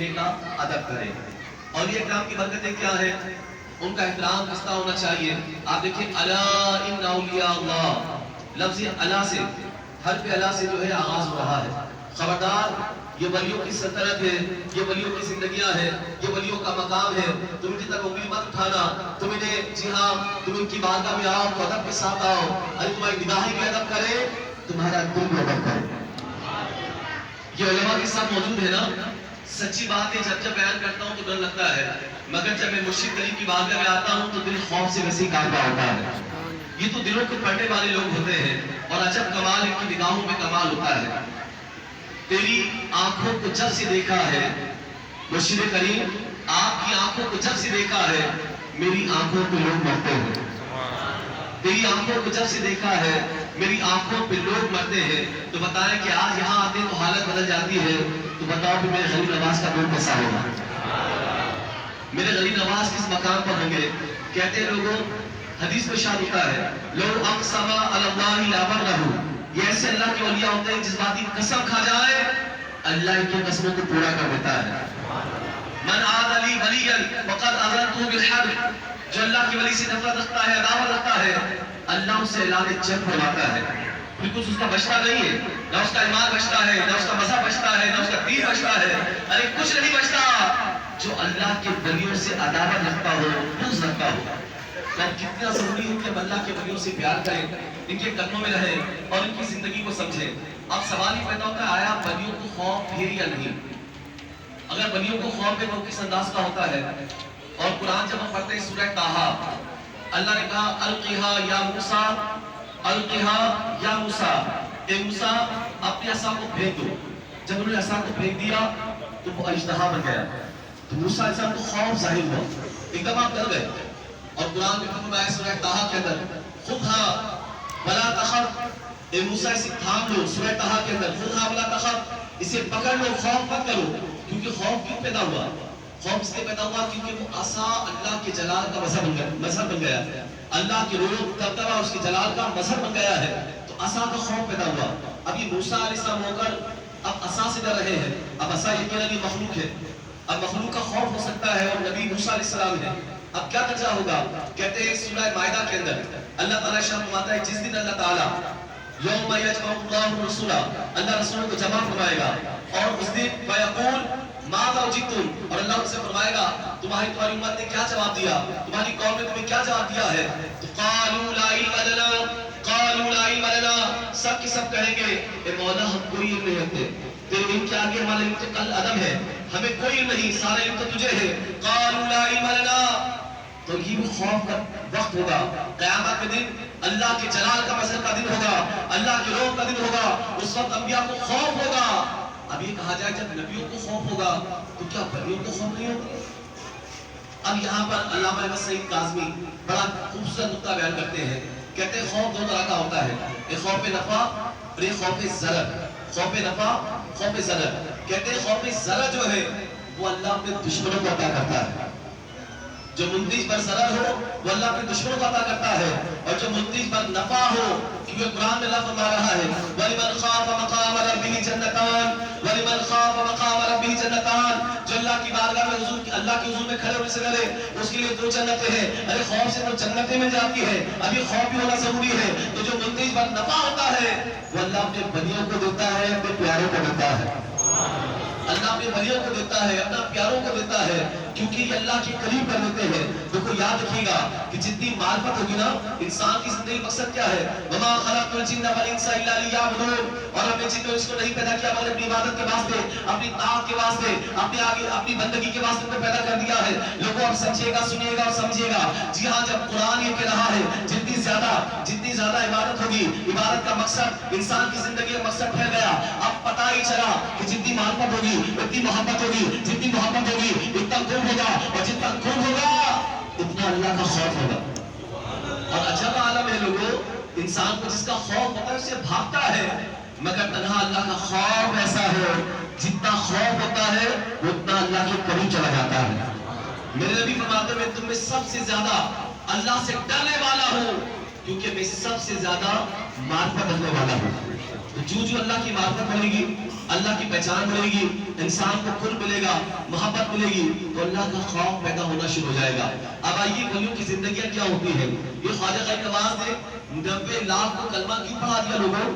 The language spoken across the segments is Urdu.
دیکھنے کا ادب کرے. اولیاء کرام کی برکتیں کیا ہے؟ ان کا احترام کس طرح ہونا چاہیے؟ آپ دیکھیں الا ان اولیاء اللہ، لفظ الا سے، حرف الا سے جو ہے آغاز ہو رہا ہے. خبردار، یہ ولیوں کی سلطنت ہے، یہ ولیوں کی زندگیاں ہیں، یہ ولیوں کا مقام ہے. تم ان کی طرف انگلی مت اٹھانا. تم انہیں، جی ہاں، تم ان کی بارگاہ میں آؤ تو ادب کے ساتھ آؤ. ارے تمہاری نگاہیں بھی ادب کرے، تمہارا دل بھی ادب کرے. یہ علماء کے ساتھ موجود ہے نا. سچی بات ہے، جب بیان کرتا ہوں تو ڈر لگتا ہے، مگر جب میں مرشد کریم کی بارگاہ میں آتا ہوں تو دل خوف سے وسیع کانپا ہوتا ہے. یہ تو دلوں کو پڑھنے والے لوگ ہوتے ہیں، اور عجب کمال ان کی نگاہوں میں کمال ہوتا ہے. تیری آنکھوں کو جب سے دیکھا ہے مرشد کریم، آپ کی آنکھوں کو جب سے دیکھا ہے میری آنکھوں پہ لوگ مرتے ہیں. تیری آنکھوں کو جب سے دیکھا ہے میری آنکھوں پہ لوگ مرتے ہیں. تو بتائیں کہ آج یہاں آتے تو حالت بدل جاتی ہے، تو بتاؤ کہ میرے غریب نواز کا دور کیسا ہوگا؟ میرے غریب نواز کس مقام پر ہوں گے؟ کہتے ہیں لوگوں، حدیث میں شاد ہوتا ہے لو اقسم علی اللہ لا برہ، یہ ایسے اللہ کے اولیاء ہوتے ہیں جس بات کی قسم کھا جائے اللہ ان کی قسموں کو پورا کر دیتا ہے. من عاد لی ولیا فقد اذنته بالحرب، جو اللہ کی ولی سے نفرت رکھتا ہے، عداوت رکھتا ہے، اللہ اس سے اعلان جنگ فرماتا ہے. بالکل اس کا بچتا نہیں ہے، نہ اس کا ایمان بچتا ہے، نہ اس کا مذہب بچتا ہے، نہ اس کا دین بچتا ہے. ارے کچھ نہیں بچتا. جو اللہ کے ولیوں سے عداوت رکھتا ہو، بغض رکھتا ہو. کتنا ضروری ہے کہ ہم اللہ کے ولیوں سے پیار کریں، ان کے قدموں میں رہیں اور ان کی زندگی کو سمجھیں. اب سوال ہی پیدا ہوتا ہے، آیا ولیوں کو خوف ہے یا نہیں؟ اگر ولیوں کو خوف ہے تو کس انداز کا ہوتا ہے؟ اور قرآن جب ہم پڑھتے ہیں سورہ طٰہٰ، اللہ نے کہا القھا یا موسیٰ، القھا یا موسیٰ، اے موسیٰ اپنی عصا کو پھینک دو. جب انہوں نے عصا کو پھینک دیا تو وہ اژدہا بن گیا. تو موسیٰ علیہ السلام کو خوف ظاہر ہوا، ایک دم آپ ڈر گئے. اور قرآن میں فرمایا سورہ طٰہٰ کے اندر خذھا ولا تخف، اے موسیٰ اسے تھام لو. سورہ طٰہٰ کے اندر خذھا ولا تخف، اسے پکڑ لو، خوف مت کرو. کیونکہ خوف کیوں پیدا ہوا؟ خوف اس لیے پیدا ہوا کیونکہ وہ عصا اللہ کے جلال کا مظہر بن گیا. اللہ کی روح تبدبہ اس کے جلال کا مظہر بن گیا ہے، تو عصا کا خوف پیدا ہوا. اب یہ موسیٰ علیہ السلام ہو کر اب عصا سے ڈر رہے ہیں. اب عصا یقیناً مخلوق ہے، اب مخلوق کا خوف ہو سکتا ہے، اور نبی موسیٰ علیہ السلام ہے. اب کیا درجہ ہوگا؟ کہتے ہیں سورہ مائدہ کے اندر اللہ تعالیٰ شاہ فرماتا ہے جس دن اللہ تعالیٰ یوم یجمع اللہ الرسل، اللہ رسولوں کو جمع فرمائے گا، اور اس دن فیقول ماذا اجبتم، اور اللہ ان سے فرمائے گا تمہاری امت نے کیا جواب دیا، تمہاری قوم نے تمہیں کیا جواب دیا ہے؟ تو قالوا لا علم لنا، قالوا لا علم لنا، سب کی سب کہیں گے اے مولا ہم کوئی علم نہیں رکھتے، تیرے علم کے آگے ہمارے علم کے کل عدم ہے، ہمیں کوئی علم نہیں، سارا علم تو تجھے ہے. قالوا لا علم لنا، تو یہ بھی خوف کا وقت ہوگا. قیامت کے دن اللہ کے جلال کا مظہر کا دن ہوگا، اللہ کے روح کا دن ہوگا. اس وقت انبیاء کو خوف ہوگا. اب یہ کہا جائے جب نبیوں کو خوف ہوگا تو کیا ولیوں کو خوف نہیں ہوگا؟ اب یہاں پر علامہ احمد سعید کاظمی بڑا خوبصورت نقطہ بیان کرتے ہیں. کہتے ہیں خوف دو طرح کا ہوتا ہے، ایک خوف نفع اور ایک خوف ضرر. خوف نفع، خوف ضرر. کہتے ہیں خوف ضرر جو ہے وہ اللہ اپنے دشمنوں کو عطا کرتا ہے. جو منتج پر ضرر ہو وہ اللہ اپنے دشمنوں کو عطا کرتا ہے، اور جو منتج پر نفع ہو، کیونکہ قرآن میں اللہ فرما رہا ہے وَلِمَنْ خَافَ مَقَامَ رَبِّهِ جَنَّتَانِ، وَلِمَنْ خَافَ مَقَامَ رَبِّهِ جَنَّتَانِ، جو اللہ کی بارگاہ میں اللہ کے حضور میں کھڑے ہونے سے ڈرے اس کے لیے دو جنتیں ہیں. ارے خوف سے تو جنتیں مل جاتی ہے، ابھی خوف بھی ہونا ضروری ہے. تو جو منتج پر نفع ہوتا ہے وہ اللہ اپنے بندیوں کو دیتا ہے، اپنے پیاروں کو دیتا ہے. اللہ اپنے ولیوں کو دیتا ہے، اپنا پیاروں کو دیتا ہے، کیونکہ یہ اللہ کے قریب کر دیتے ہیں. دیکھو یاد رکھیے گا کہ جتنی معرفت ہوگی نا، انسان کی زندگی مقصد کیا ہے؟ وَمَا خَلَقْتُ الْجِنَّ وَالْإِنسَ إِلَّا لِيَعْبُدُونِ، اور ہم نے جن کو اس کو نہیں پیدا کیا مگر اپنی عبادت کے واسطے، اپنی طاعت کے واسطے، اپنی بندگی کے واسطے کو پیدا کر دیا ہے. لوگوں اب سمجھے گا، سنیے گا اور سمجھے گا. جی ہاں، جب قرآن یہ کہہ رہا ہے جتنی زیادہ عبادت ہوگی، عبادت کا مقصد انسان کی زندگی کا مقصد پھیل گیا. اب پتہ ہی چلا کہ جتنی معرفت ہوگی اتنی محبت ہوگی، جتنی محبت ہوگی اتنا قرب ہوگا، اور جتنا قرب ہوگا اتنا اللہ کا خوف ہوگا. اور عجب عالم ہے لوگوں، انسان کو جس کا خوف ہوتا ہے اسے بھاگتا ہے، مگر تنہا اللہ کا خوف ایسا ہے جتنا خوف ہوتا ہے اتنا اللہ کے قریب چلا جاتا ہے. میرے نبی فرماتے ہیں تم میں سب سے زیادہ اللہ سے ڈرنے والا ہوں کیونکہ میں سب سے زیادہ معرفت رکھنے والا ہوں. جو اللہ کی معرفت بڑھے گی اللہ کی پہچان ملے گی، انسان کو کل ملے گا، محبت ملے گی، تو اللہ کا خوف پیدا ہونا شروع ہو جائے گا۔ اب آئیے ولیوں کی زندگیاں کیا ہوتی ہے۔ یہ خواجہ غریب نواز نے 90 لاکھ کو کلمہ کیوں پڑھا دیا لوگوں؟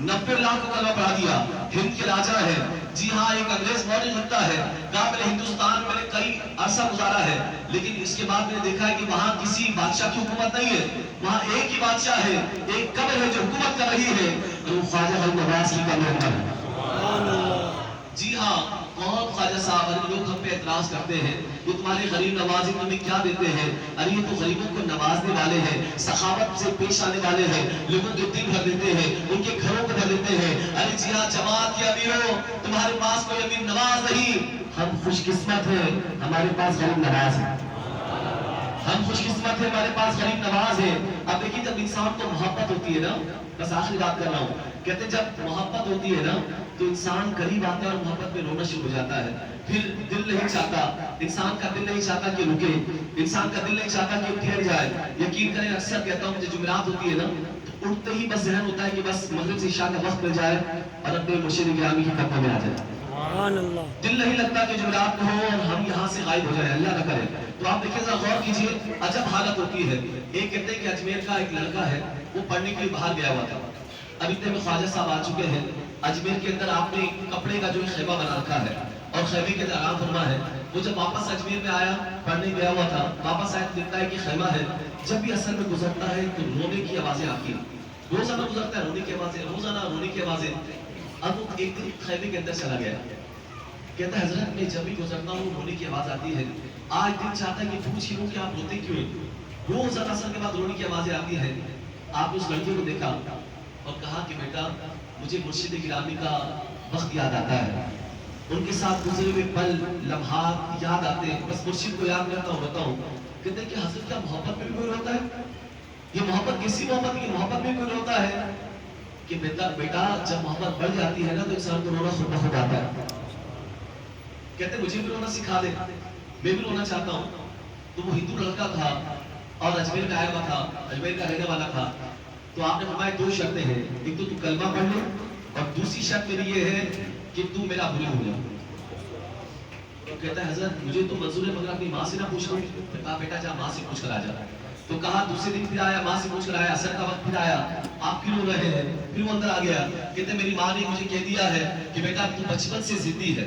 90 لاکھ کو کلمہ پڑھا دیا۔ ہند کے راجا ہے، جی ہاں، ایک انگریز ماڈل لگتا ہے، کہا میں نے ہندوستان میں کئی عرصہ گزارا ہے، لیکن اس کے بعد میں نے دیکھا ہے کہ وہاں کسی بادشاہ کی حکومت نہیں ہے، وہاں ایک ہی بادشاہ ہے، ایک قبر ہے جو حکومت کر رہی ہے، اور وہ خواجہ غریب نواز کی قبر ہے۔ جی ہاں، کون خواجہ صاحب؟ ارے لوگ ہم پہ اعتراض کرتے ہیں کہ تمہارے غریب نوازی تمہیں کیا دیتے ہیں؟ ارے یہ تو غریبوں کو نوازنے والے ہیں، سخاوت سے پیش آنے والے ہیں، لوگوں کے دل بھر دیتے ہیں، ان کے گھروں کو بھر دیتے ہیں۔ ارے جی ہاں، جماعت کے امیروں، تمہارے پاس کوئی امیر نواز نہیں، ہم خوش قسمت ہیں، ہمارے پاس غریب نواز ہے۔ ہم خوش قسمت ہیں، ہمارے پاس غریب نواز ہے۔ اب دیکھیے جب انسان کو محبت ہوتی ہے نا، بس آخری بات کر رہا ہوں، کہتے ہیں جب محبت ہوتی ہے نا تو انسان قریب آتا ہے اور محبت میں رونا شروع ہو جاتا ہے، پھر دل نہیں چاہتا، انسان کا دل نہیں چاہتا کہ رکے، انسان کا دل نہیں چاہتا کہ ٹھہر جائے۔ یقین کریں، اکثر کہتا ہوں مجھے جمعرات ہوتی ہے نا تو اٹھتے ہی بس ذہن ہوتا ہے کہ بس مغرب سے عشاء کا وقت مل جائے اور اپنے مرشد گرامی کی قدموں میں آ جائے۔ دل نہیں لگتا کہ جمعرات کو ہو اور ہم یہاں سے غائب ہو جائیں، اللہ نہ کرے۔ تو آپ دیکھیں ذرا غور کیجئے، عجب حالت ہوتی ہے۔ ایک کہتے ہیں کہ اجمیر کا ایک لڑکا ہے، وہ پڑھنے کے لیے باہر گیا ہوا تھا، اب اتنے میں خواجہ صاحب آ چکے ہیں۔ اجمیر کے اندر آپ نے کپڑے کا جو خیمہ بنا رکھا ہے اور خیمے کے اندر آرام فرما ہے۔ وہ جب واپس اجمیر میں آیا، پڑھنے گیا ہوا تھا، واپس آیا دیکھتا ہے کہ خیمہ ہے۔ جب بھی اثر میں گزرتا ہے تو رونے کی آوازیں آتی ہیں، روزانہ گزرتا ہے رونے کی آوازیں، روزانہ رونے کی آوازیں۔ اب وہ ایک دن خیمے کے اندر چلا گیا، کہتا ہے حضرت میں جب بھی گزرتا ہوں رونے کی آواز آتی ہے، آج دل چاہتا ہے کہ پوچھ لوں کہ آپ روتے کیوں؟ روزانہ اثر کے بعد رونے کی آوازیں آتی ہیں۔ آپ اس لڑکے کو دیکھا اور کہا کہ بیٹا مجھے مرشد گرامی کا وقت یاد آتا ہے، ان کے ساتھ گزرے ہوئے پل لمحات یاد آتے ہیں، بس مرشد کو یاد کرتا ہوں روتا ہوں۔ کہتے ہیں کہ حضرت کیا محبت میں بھی کوئی روتا ہے؟ یہ محبت کیسی محبت کی؟ محبت میں کوئی روتا ہے کہ بیٹا جب محبت بڑھ جاتی ہے نا تو انسان کو رونا خود بخود آتا ہے۔ کہتے ہیں مجھے بھی رونا سکھا دے، میں بھی رونا چاہتا ہوں۔ تو وہ ہندو لڑکا تھا اور اجمیر میں آیا ہوا تھا، اجمیر کا رہنے والا تھا۔ تو آپ نے فرمایا دو شرطیں ہیں، ایک تو کلمہ پڑھ لے اور دوسری شرط میری یہ ہے کہ تو میرا بری ہو جا۔ تو کہتا ہے حضرت مجھے تو منظور ہے مگر اپنی ماں سے نہ پوچھ لوں۔ تو کہا بیٹا جا ماں سے پوچھ کر آ جا۔ تو کہا دوسرے دن پھر آیا، ماں سے پوچھ کر آیا، عصر کا وقت پھر آیا، آپ کیوں رو رہے ہیں؟ پھر وہ اندر آ گیا، کہتے میری ماں نے مجھے کہہ دیا ہے کہ بیٹا تو بچپن سے ضدی ہے،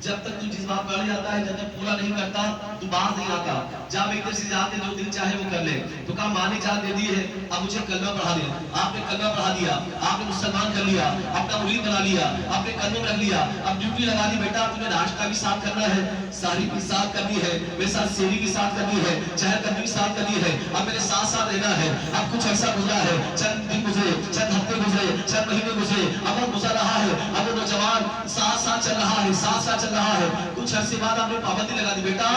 جب تک تو جس بات پڑھ جاتا ہے جب تک پورا نہیں کرتا تو باز نہیں آتا، جب ایک طرف سے جاتے جو دل چاہے وہ کر لے۔ تو کہا ماں نے جان دے دی ہے، اب مجھے کلمہ پڑھا دیا۔ آپ نے کلمہ پڑھا دیا، آپ نے مسلمان کر لیا، اپنا مرید بنا لیا، اپنے قدموں میں رکھ لیا۔ اب ڈیوٹی لگا دی، بیٹا تمہیں ناشتہ بھی ساتھ کرنا ہے، سحری بھی ساتھ کرنی ہے، میرے ساتھ سحری بھی ساتھ کرنی ہے، چہر قدمی بھی ساتھ کرنی ہے، اب میرے ساتھ ساتھ رہنا ہے۔ اب کچھ عرصہ گزرا ہے، چند دن گزرے، چند ہفتے گزرے، چند مہینے گزرے، اب وہ گزر رہا ہے، اب وہ نوجوان ساتھ ساتھ چل رہا ہے، ساتھ ساتھ چل رہا ہے۔ کچھ عرصے بعد آپ نے پابندی لگا دی، بیٹا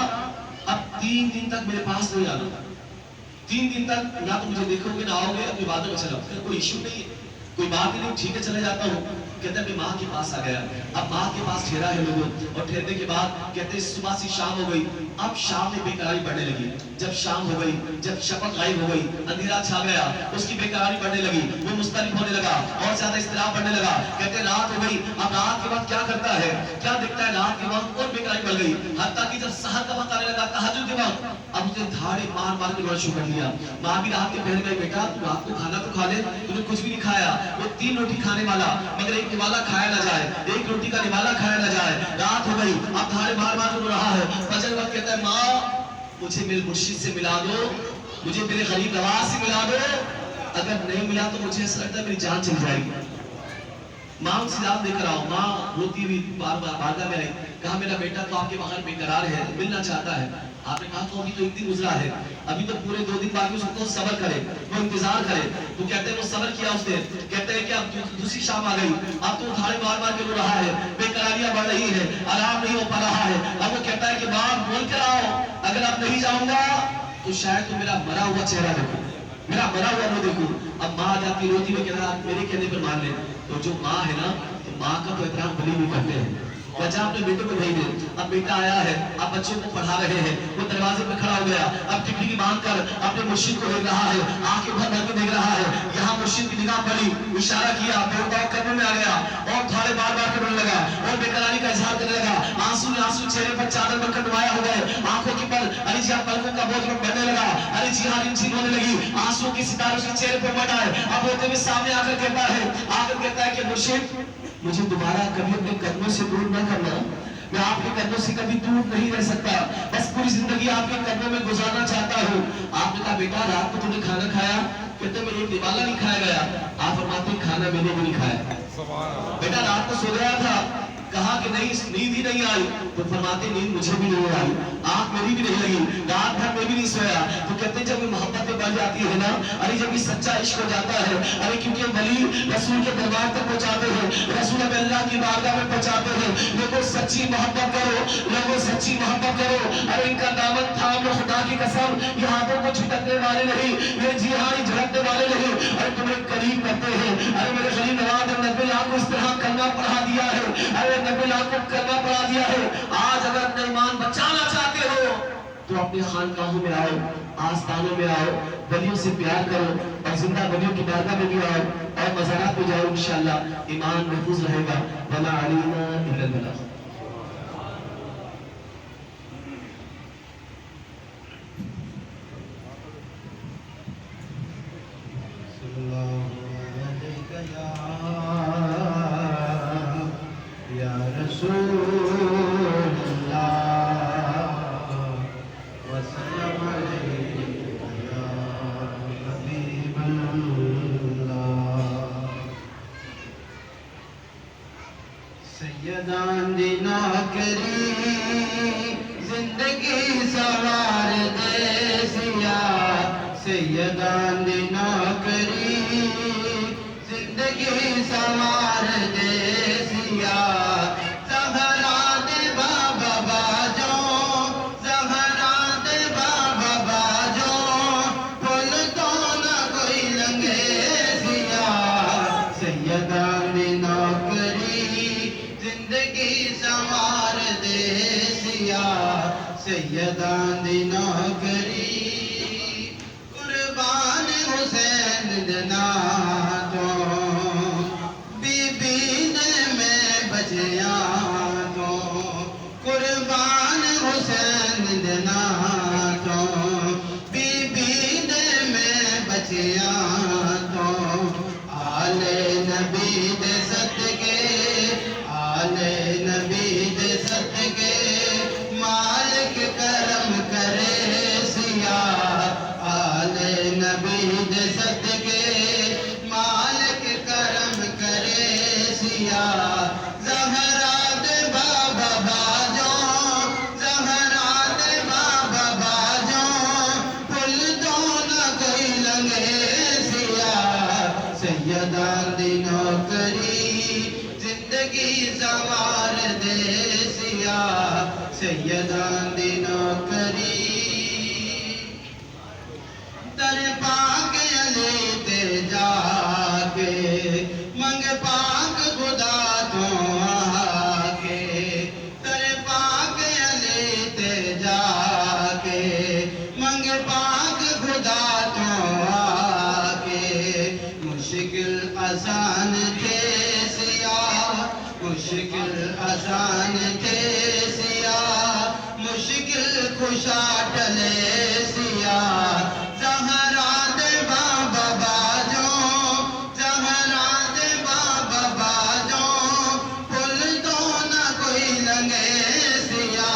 اب 3 دن تک میرے پاس نہیں آنا، 3 دن تک نہ تو مجھے دیکھو گے نہ آؤ گے، اپنی باتوں میں چلو، کوئی ایشو نہیں ہے، کوئی بات نہیں، ٹھیک ہے چلے جاتا ہوں۔ کہتے ہیں ماں کے پاس آ گیا، اب ماں کے پاس ٹھہرا ہے لوگوں، اور ٹھہرنے کے بعد کہتے ہیں صبح سے شام ہو گئی، اب شام میں بے قراری بڑھنے لگی۔ جب شام ہو گئی، جب شفق غائب ہو گئی، اندھیرا چھا گیا، اس کی بے قراری بڑھنے لگی، وہ مضطرب ہونے لگا اور زیادہ اضطراب بڑھنے لگا۔ کہتے ہیں رات ہو گئی، اب رات کے وقت کیا کرتا ہے، کیا دیکھتا ہے، رات کے وقت اور بے قراری بڑھ گئی، حتیٰ کہ جب سحر کا وقت آنے لگا، تہجد کے وقت، اب اسے دھاڑے مار مار کے رونا شروع کر دیا۔ ماں بھی رات کے پہلے گئی، بیٹا تو رات کو کھانا تو کھا لے، تو نے کچھ بھی نہیں کھایا، وہ 3 روٹی کھانے والا مگر ایک نوالا کھایا نہ جائے، ایک روٹی کا نوالا کھایا نہ جائے۔ رات ہو گئی، اب دھاڑے مار مار کے رو رہا ہے۔ فجر وقت کہتا ہے ماں مجھے میرے مرشد سے ملا دو، مجھے میرے غریب نواز سے ملا دو، اگر نہیں ملا تو مجھے ایسا لگتا ہے میری جان چلی جائے گی۔ ماں سے یاد لے کر آؤ۔ ماں روتی ہوئی بار بار بارگاہ میں آئی، کہا میرا بیٹا تو آپ کے بغیر بے قرار ہے، ملنا چاہتا ہے۔ آپ نے کہا تو ابھی تو 1 دن گزرا ہے، ابھی تو پورے 2 دن باقی، اس کو صبر کرے، وہ انتظار کرے۔ تو کہتے ہیں وہ صبر کیا اس نے، کہتے ہیں کہ اب دوسری شام آ گئی، اب تو دھاڑے مار مار کے رو رہا ہے، بے قراریاں بڑھ رہی ہے، آرام نہیں ہو پا رہا ہے۔ اب وہ کہتا ہے کہ ماں بول کر آؤ، اگر اب نہیں جاؤں گا تو شاید تو میرا مرا ہوا چہرہ دیکھو، میرا مرا ہوا وہ دیکھو۔ اب ماں جاتی روتی ہوئی کہہ رہا میرے کہنے پر مان لے۔ تو جو ماں ہے نا، تو ماں کا تو احترام ولی بھی کرتے ہیں، یا جا اپنے بیٹے کو بھیج دے. اب بیٹا آیا ہے, اب بچوں کو پڑھا رہے ہیں, وہ دروازے پہ کھڑا ہو گیا, اب ٹکڑی باندھ کر اپنے مرشد کو دیکھ رہا ہے, آنکھیں بھر بھر کے دیکھ رہا ہے. یہاں مرشد کی نگاہ پڑی, اشارہ کیا, بیٹا قدموں میں آ گیا اور تھوڑے بار بار کے رونے لگا اور بے قراری کا اظہار کرنے لگا. آنسو چہرے پر چادر بن کر نمایاں ہو گئے, آنکھوں کے پر علی جی پلکوں کا بوجھ بڑھنے لگا. علی جی ہاں رمجم ہونے لگی, آنسو کی ستاروں سے چہرے پر مٹ آئے. اب ہوتے ہوئے سامنے آ کر کہتا ہے کہ مرشد مجھے دوبارہ کبھی اپنے قدموں سے دور نہ کرنا, میں آپ کے قدموں سے کبھی دور نہیں رہ سکتا, بس پوری زندگی آپ کے قدموں میں گزارنا چاہتا ہوں. آپ نے کہا بیٹا رات کو تم نے کھانا کھایا؟ کہتے میں ایک نوالا نہیں کھایا گیا. آپ فرماتے ہیں کھانا میں نے بھی نہیں کھایا. بیٹا رات کو سو گیا تھا؟ کہا کہ نہیں, نیند ہی نہیں آئی. تو فرماتے نیند مجھے بھی نہیں آئی, آنکھ میری بھی نہیں لگی, رات بھر میں بھی نہیں سویا. تو کہتے جب یہ محبت بڑھ جاتی ہے نا, ارے جب یہ سچا عشق ہو جاتا ہے, ارے کیونکہ ولی رسول کے دربار تک پہنچاتے ہیں, رسول اب اللہ کی بارگاہ میں پہنچاتے ہیں. لوگوں سچی محبت کرو, لوگوں سچی محبت کرو. ارے ان کا دامن تھام لو خدا کی قسم, یہ ہاتھوں کو جھٹکنے والے نہیں, یہ جی ہاں جھٹکنے والے نہیں. ارے تمہیں قریب کرتے ہیں. ارے میرے خلیل نواز نے نبی اللہ کو اس طرح کلمہ پڑھا دیا ہے, ارے نبی اللہ کو کلمہ پڑھا دیا ہے. آج اگر اپنا ایمان بچانا چاہتے ہو تو اپنے خانقاہوں میں آؤ, آستانوں میں آؤ, ولیوں سے پیار کرو اور زندہ ولیوں کی بارگاہ میں بھی آؤ اور مزارات میں جاؤ. انشاءاللہ ایمان محفوظ رہے گا. وما علینا الا البلاغ. سیدان دینا کری زندگی سوار دے سیا, سیدان دینا کری زندگی سوار دے سیا. زہرا دے بابا باجو, زہرا دے بابا باجو, پھول تو نہ کوئی لنگے سیا. سیدان دینا کری زندگی سوار دے سیا, سیدان دی نوکری. قربان حسین دنا تو بی بی نے میں بچیا تو, قربان حسین دنا تو بی بی نے میں بچیا تو. آل نبی دے صدقے, آل نبی دے صدقے, مالک کرم کرے سیا. آل نبی دے صدقے, مالک کرم کرے سیا. زہرا دے بابا باجو, زہرا دے بابا باجو, پھول تو نہ کوئی لنگے سیا. سیدان دی نوکری زندگی سوار دے سیا, سیدان دی نوکری. در پاک علی تے جا کے منگ پاک خدا تو آ کے, در پاک علی تے جا کے منگ پاک خدا تو آ کے. مشکل آسان تھے سیا, مشکل آسان تھے سیا, مشکل خوشا ٹلے سیا. زہرا دے بابا باجو, زہرا دے بابا باجو, پھول تو نہ کوئی لنگے سیا.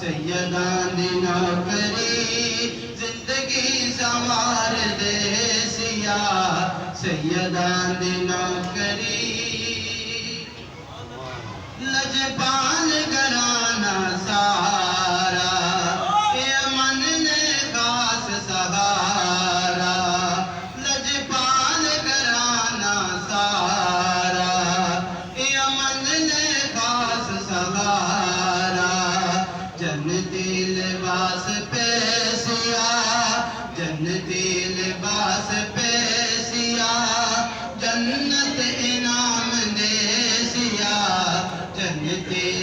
سیدان دی نوکری زندگی سوار دے سیا, سیدان دی نوکری. لجپال گھرانہ سارا, امن نے خاص سہارا. لجپال گھرانہ سارا, امن نے خاص سہارا. جنتی لباس پہ سیا, جنتی لباس پہ سیا, جنت انعام دے سیا. جنتی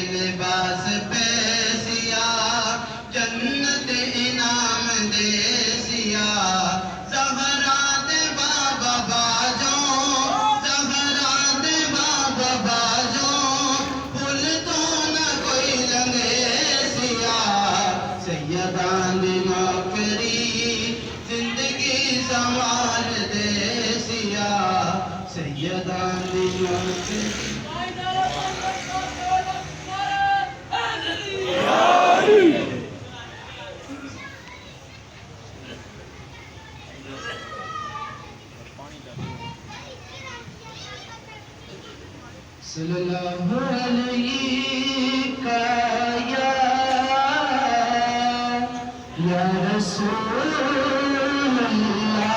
یا رسول اللہ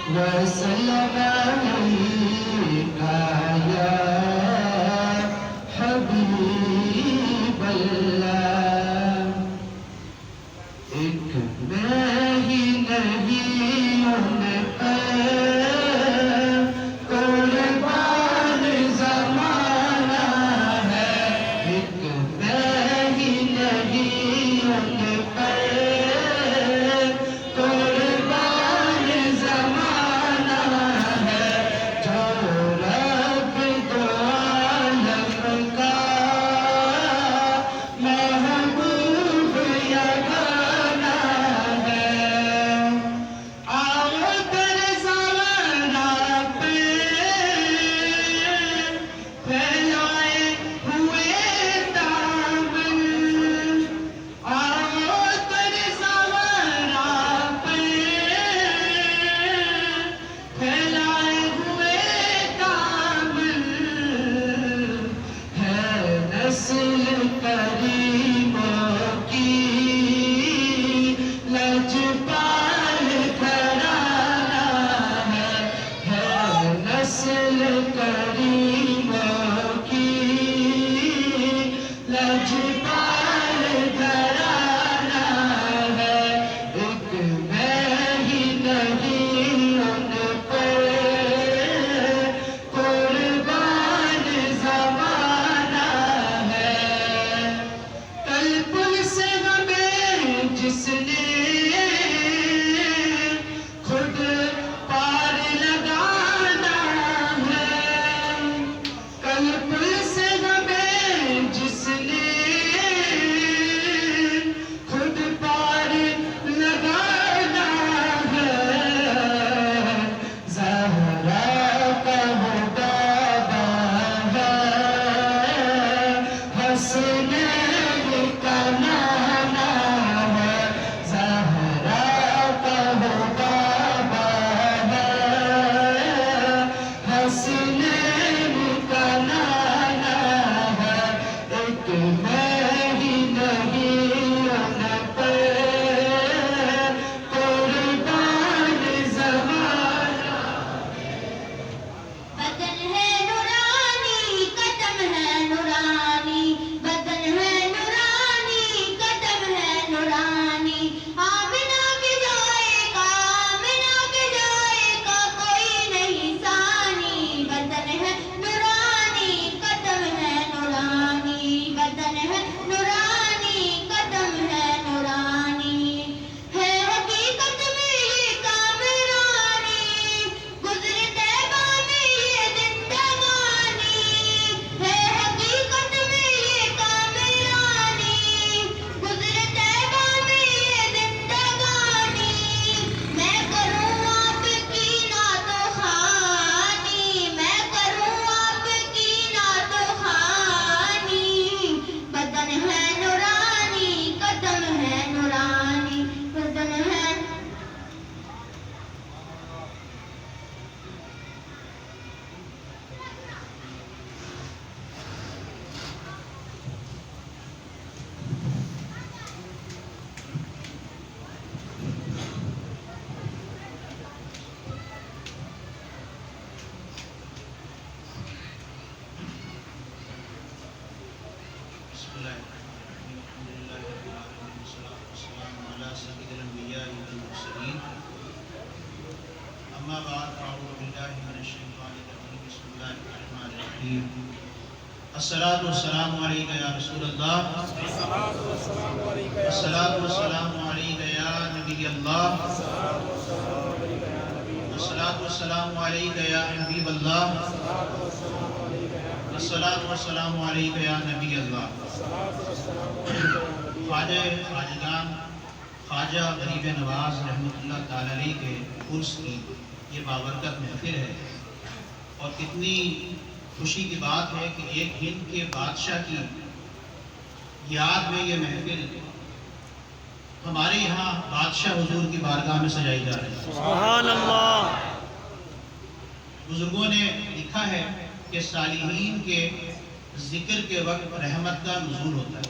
وسلم علیکہ یا حبیب اللہ ایک میں ہی نہیں ان پر قربان زمانہ ہے ایک میں ہی نہیں ان پر قربان زمانہ ہے جو رب دو عالم کا محبوب یگانہ ہے آؤ در زمانہ پہ پھیلائے ہوئے دامن آؤ در زمانہ پہ پھیلائے ہوئے دامن ہے نسل کریموں کی لجپال گھرانہ ہے نسل کریموں کی لجپال گھرانہ ہے ایک میں ہی نہیں ان پر قربان زمانہ ہے کل پل سے ہمیں جس نے خود پار لگانا ہے کل پل سے ہمیں جس نے خود پار لگانا ہے زہرا کا بابا ہے حسنین کا نانا ہے زہرا کا بابا ہے حسنین کا نانا ہے ایک میں ہی نہیں ان پر قربان زمانہ بدن ہے نورانی قدم ہے نورانی بدن ہے نورانی قدم ہے نورانی آمنہ کے جائے کا کوئی نہیں ثانی بدن ہے نورانی قدم ہے نورانی بدن ہے نورانی قدم ہے نورانی ہے حقیقت میں یہ کامرانی گزرے طیبہ میں یہ زندگانی ہے حقیقت میں یہ کامرانی گزرے طیبہ میں یہ زندگانی میں کروں آپ کی نعت و خوانی میں کروں آپ کی نعت و خوانی بدن ہے نورانی قدم ہے نورانی بدن ہے بسم اللہ الرحمن الرحیم الحمد للہ رب العالمین والصلاة والسلام علی سید الانبیاء والمرسلین اما بعد فاعوذ باللہ من الشیطان الرجیم بسم اللہ الرحمن الرحیم الصلاة والسلام علیکہ یا رسول اللہ الصلاة والسلام علیکہ یا نبی اللہ الصلاة والسلام علیکہ یا حبیب اللہ الصلاة والسلام علیکہ یا نبی اللہ خواجہ خواجگان خواجہ غریب نواز رحمۃ اللہ تعالی علیہ کے عرس کی یہ بابرکت محفل ہے اور کتنی خوشی کی بات ہے کہ ایک ہند کے بادشاہ کی یاد میں یہ محفل ہمارے یہاں بادشاہ حضور کی بارگاہ میں سجائی جا رہی ہے سبحان اللہ بزرگوں نے لکھا ہے کہ صالحین کے ذکر کے وقت رحمت کا نزول ہوتا ہے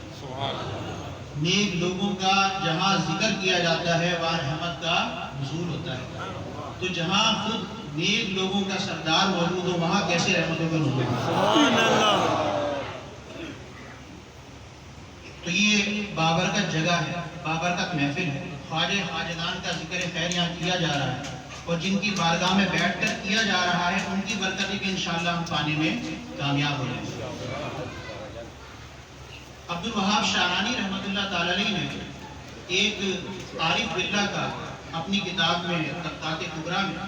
نیک لوگوں کا جہاں ذکر کیا جاتا ہے وہاں رحمت کا نزول ہوتا ہے. تو جہاں خود نیک لوگوں کا سردار موجود ہو وہاں کیسے رحمتوں کا نزول ہوگا؟ تو یہ بابرکت جگہ ہے، بابرکت محفل ہے. خواجہ خواجگان کا ذکر خیر یہاں کیا جا رہا ہے، اور جن کی بارگاہ میں بیٹھ کر کیا جا رہا ہے ان کی برکتیں بھی انشاءاللہ ہم پانے میں کامیاب ہو جائیں گے. عبدالوہاب شاہرانی رحمۃ اللہ تعالی علیہ نے ایک عارف باللہ کا اپنی کتاب میں طبقات کبریٰ میں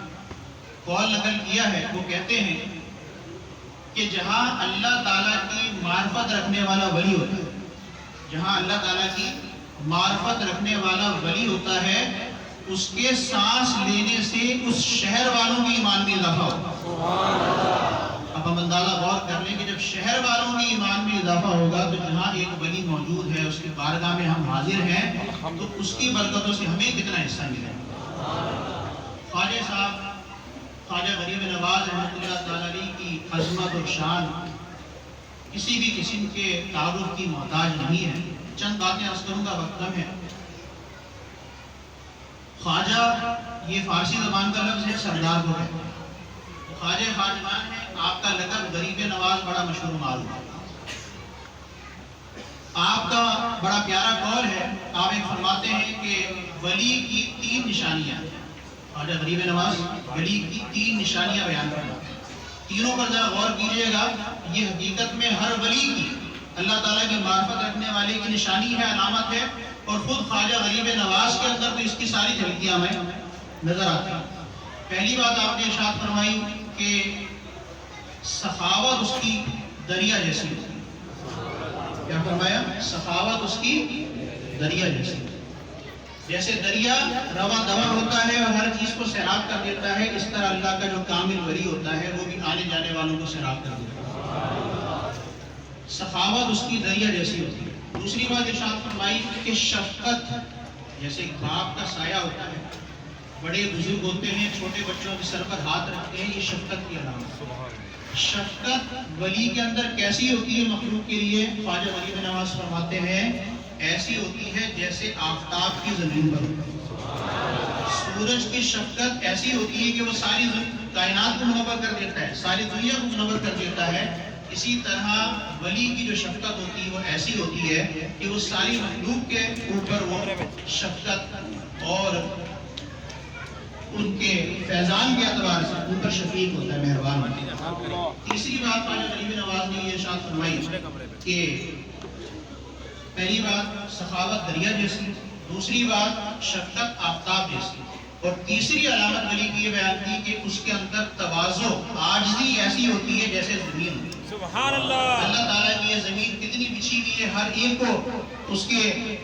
قول نقل کیا ہے. وہ کہتے ہیں کہ جہاں اللہ تعالیٰ کی معرفت رکھنے والا ولی ہوتا ہے، جہاں اللہ تعالیٰ کی معرفت رکھنے والا ولی ہوتا ہے، اس کے سانس لینے سے اس شہر والوں کی ایمان میں اضافہ ہوگا. اب ہم اندازہ غور کر لیں کہ جب شہر والوں کی ایمان میں اضافہ ہوگا تو جہاں ایک ولی موجود ہے، اس کی بارگاہ میں ہم حاضر ہیں، تو اس کی برکتوں سے ہمیں کتنا حصہ ملے گا. خواجہ صاحب خواجہ غریب نواز رحمۃ اللہ تعالی علیہ کی عظمت اور شان کسی بھی قسم کے تعارف کی محتاج نہیں ہے. چند باتیں عرض کروں گا، وقت کم ہے. خواجہ یہ فارسی زبان کا لفظ ہے، سردار کو ہے. خواجہ خواجگان ہے، آپ کا لقب غریب نواز بڑا مشہور معروف ہے. آپ کا بڑا پیارا قول ہے، آپ ایک فرماتے ہیں کہ ولی کی 3 نشانیاں. خواجہ غریب نواز ولی کی 3 نشانیاں بیان کرنا. تینوں پر ذرا غور کیجئے گا. یہ حقیقت میں ہر ولی کی، اللہ تعالیٰ کی معرفت رکھنے والے کی نشانی ہے، علامت ہے، اور خود خواجہ غریب نواز کے اندر تو اس کی ساری جھلکیاں ہمیں نظر آتی ہیں. پہلی بات آپ نے ارشاد فرمائی کہ سخاوت اس کی دریا جیسی ہوتی ہے. کیا فرمایا؟ سخاوت اس کی دریا جیسی. جیسے دریا رواں دواں ہوتا ہے اور ہر چیز کو سیراب کر دیتا ہے، اس طرح اللہ کا جو کامل ولی ہوتا ہے وہ بھی آنے جانے والوں کو سیراب کر دیتا ہے. سخاوت اس کی دریا جیسی ہوتی ہے. دوسری بات ارشاد فرمائی کہ شفقت جیسے ایک باپ کا سایہ ہوتا ہے، بڑے بزرگ ہوتے ہیں چھوٹے بچوں کے سر پر ہاتھ رکھتے ہیں، یہ شفقت کی علامت ہے. شفقت ولی کے اندر کیسی ہوتی ہے مخلوق کے لیے؟ خواجہ غریب نواز فرماتے ہیں ایسی ہوتی ہے جیسے آفتاب کی زمین پر ہوتی ہے. سورج کی شفقت ایسی ہوتی ہے کہ وہ ساری کائنات کو منور کر دیتا ہے، ساری دنیا کو منور کر دیتا ہے. اسی طرح ولی کی جو شفقت ہوتی ہے وہ ایسی ہوتی ہے کہ وہ ساری مخلوق کے اوپر وہ شفقت اور ان کے فیضان کے اعتبار سے ان پر شفیق ہوتا ہے، مہربان ہوتا ہے. تیسری بات خواجہ غریب نواز نے یہ ارشاد فرمائی کہ پہلی بات سخاوت دریا جیسی، دوسری بات شفقت آفتاب جیسی، اور تیسری علامت ولی کی یہ بیان کی کہ اس کے اندر تواضع عاجزی ایسی ہوتی ہے جیسے زمین ہوتی ہے. سبحان اللہ. اللہ تعالیٰ کی یہ زمین کتنی بچھی ہوئی ہے، ہر ایک کو اس کے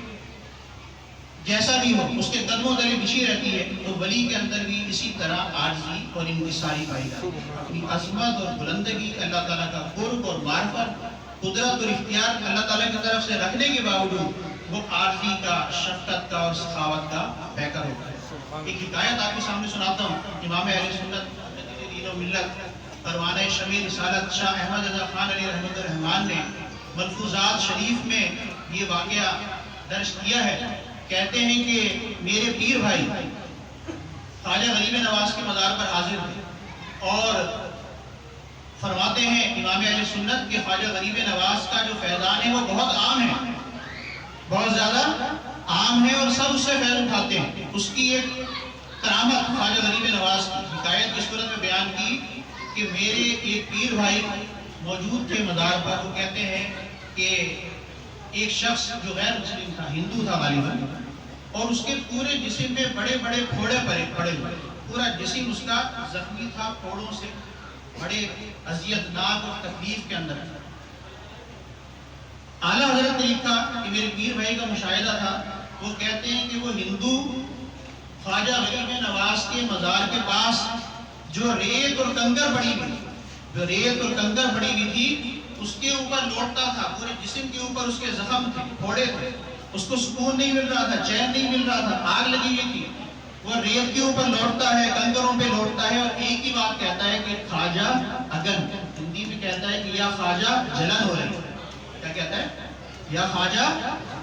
جیسا بھی ہو اس کے قدموں تلے بچھی رہتی ہے. تو ولی کے اندر بھی اسی طرح عاجزی اور انکساری پائی جاتی ہے. اپنی عظمت اور بلندگی، اللہ تعالیٰ کا قرب اور معرفت، قدرت اور اختیار اللہ تعالیٰ کی طرف سے رکھنے کے باوجود وہ عاجزی کا، شفقت کا اور سخاوت کا پیکر ہوتا ہے. ایک حکایت آپ کے سامنے سناتا ہوں. امام اہل سنت دین و ملت پروانہ شمع رسالت شاہ احمد رضا خان علیہ رحمۃ الرحمان نے ملفوظات شریف میں یہ واقعہ درج کیا ہے. کہتے ہیں کہ میرے پیر بھائی خواجہ غریب نواز کے مزار پر حاضر تھے اور فرماتے ہیں امام اہل سنت کہ خواجہ غریب نواز کا جو فیضان ہے وہ بہت عام ہے، بہت زیادہ عام ہے، اور سب اس سے فیض اٹھاتے ہیں. اس کی ایک کرامت خواجہ غریب نواز کی حکایت کی صورت میں بیان کی کہ میرے ایک پیر بھائی موجود تھے مزار پر. وہ کہتے ہیں کہ ایک شخص جو غیر مسلم تھا، ہندو تھا غالباً، اور اس کے پورے جسم میں بڑے بڑے پھوڑے پڑے ہوئے، پورا جسم اس کا زخمی تھا، پھوڑوں سے بڑے اذیتناک اور تکلیف کے اندر. اعلیٰ حضرت نے لکھا کہ میرے پیر بھائی کا مشاہدہ تھا. وہ کہتے ہیں کہ وہ ہندو خواجہ غریب نواز کے مزار کے پاس جو ریت اور کنکر پڑی ہوئی تھی اس کے اوپر لوٹتا تھا. پورے جسم کے اوپر اس کے زخم تھے، پھوڑے تھے، اس کو سکون نہیں مل رہا تھا، چین نہیں مل رہا تھا، آگ لگی ہوئی تھی. وہ ریت کے اوپر لوٹتا ہے، کنکروں پہ لوٹتا ہے، اور ایک ہی بات کہتا ہے کہ خواجہ اگن، ہندی میں کہتا ہے کہ یا خواجہ جلن ہو رہی ہے. کیا کہتا ہے؟ یا خواجہ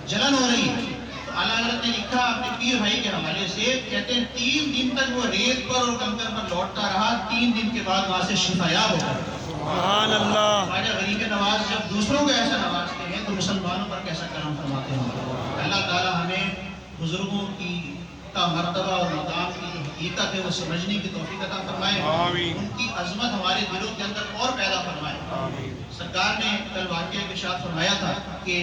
جلن ہو رہی ہے. تو اعلیٰ حضرت نے لکھا اپنے پیر بھائی کے حوالے سے، کہتے ہیں 3 دن تک وہ ریت پر اور کنکر پر لوٹتا رہا، 3 دن کے بعد وہاں سے شفا یاب ہو گیا. سبحان اللہ. خواجہ غریب نواز جب دوسروں کو ایسا نوازتے ہیں تو مسلمانوں پر کیسا کرم فرماتے ہیں. اللہ تعالیٰ ہمیں بزرگوں کا مرتبہ اور مقام کی جو حقیقت ہے وہ سمجھنے کی توفیق عطا فرمائے. آمین. ان کی عظمت ہمارے دلوں کے اندر اور پیدا فرمائے. آمین. سرکار نے کل واقعہ کے ارشاد فرمایا تھا کہ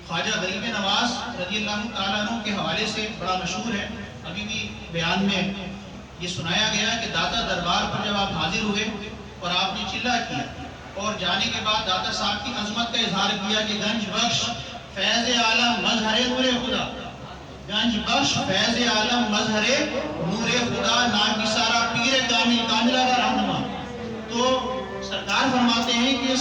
خواجہ غریب نواز رضی اللہ تعالیٰ عنہ کے حوالے سے بڑا مشہور ہے. ابھی بھی بیان میں یہ سنایا گیا کہ داتا دربار پر جب آپ حاضر ہوئے اور آپ نے چلہ کیا اور جانے کے بعد داتا صاحب کی عظمت کا اظہار کیا کہ گنج بخش فیض عالم مظہر نور خدا، گنج بخش فیض عالم مظہر نور خدا، ناکسارا پیر کامل کاملہ کا رہنما. تو سرکار فرماتے ہیں کہ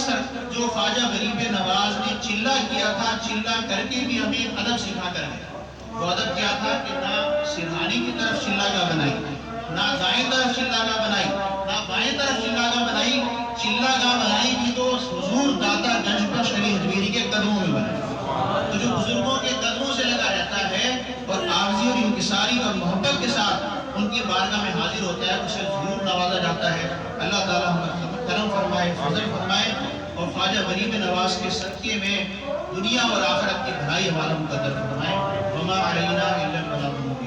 جو خواجہ غریب نواز نے چلہ کیا تھا، چلہ کر کے بھی ہمیں ادب سکھا کر گیا. وہ ادب کیا تھا کہ نہ سرہانی کی طرف چلہ کا بنائی، نہ دائیں طرف چلہ کا بنائی، نہ بائیں طرف چلہ کا بنائی. چلہ کا بنائی بھی تو حضور داتا گنج بخش علی حجویری کے قدموں میں بنائی. تو جو بزرگوں کے قدموں سے لگا رہتا ہے اور عاجزی اور انکساری اور محبت کے ساتھ ان کی بارگاہ میں حاضر ہوتا ہے، اسے ضرور نوازا جاتا ہے. اللہ تعالیٰ ہم پر کرم فرمائے، فضل فرمائے اور خواجہ غریب نواز کے صدقے میں دنیا اور آخرت کی بھلائی ہمارا مقدر فرمائے. وما علینا الا البلاغ المبین.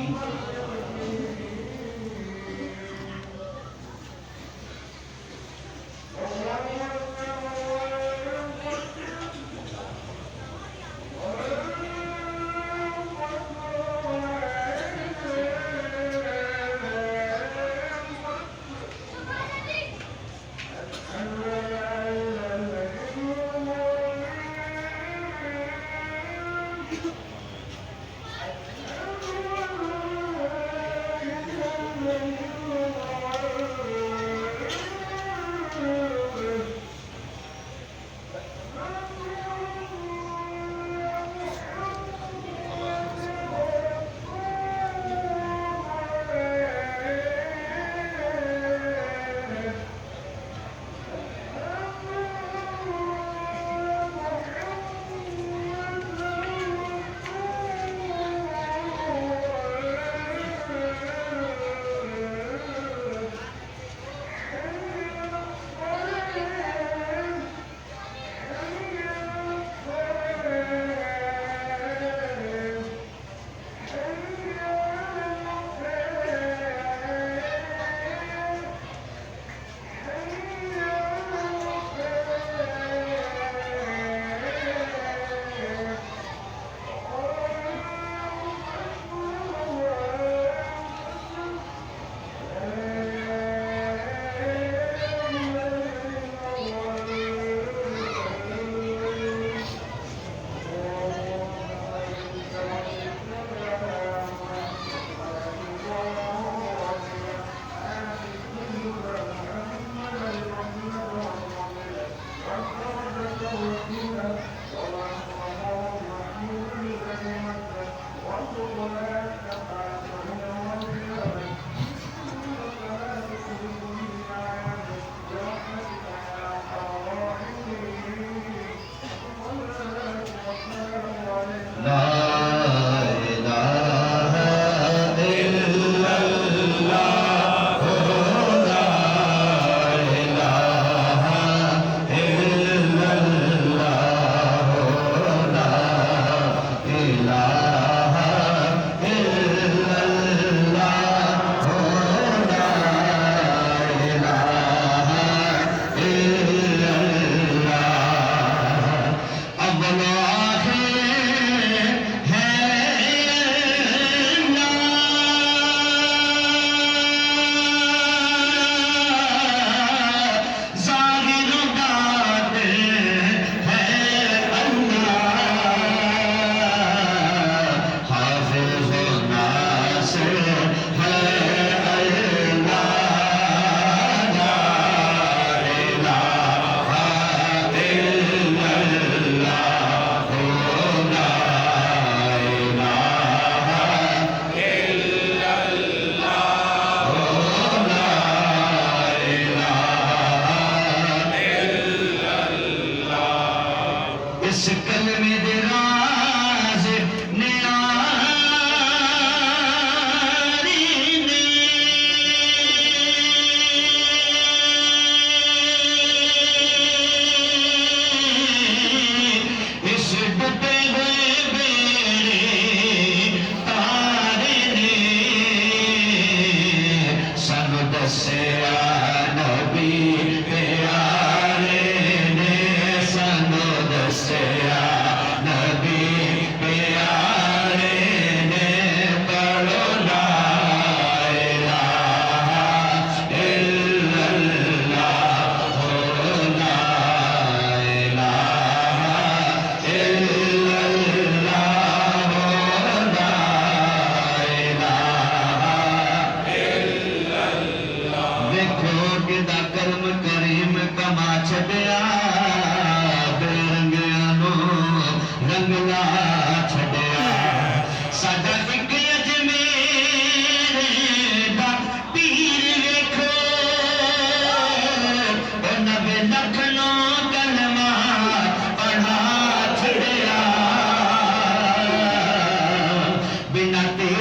کرم کریم کما چھڈیا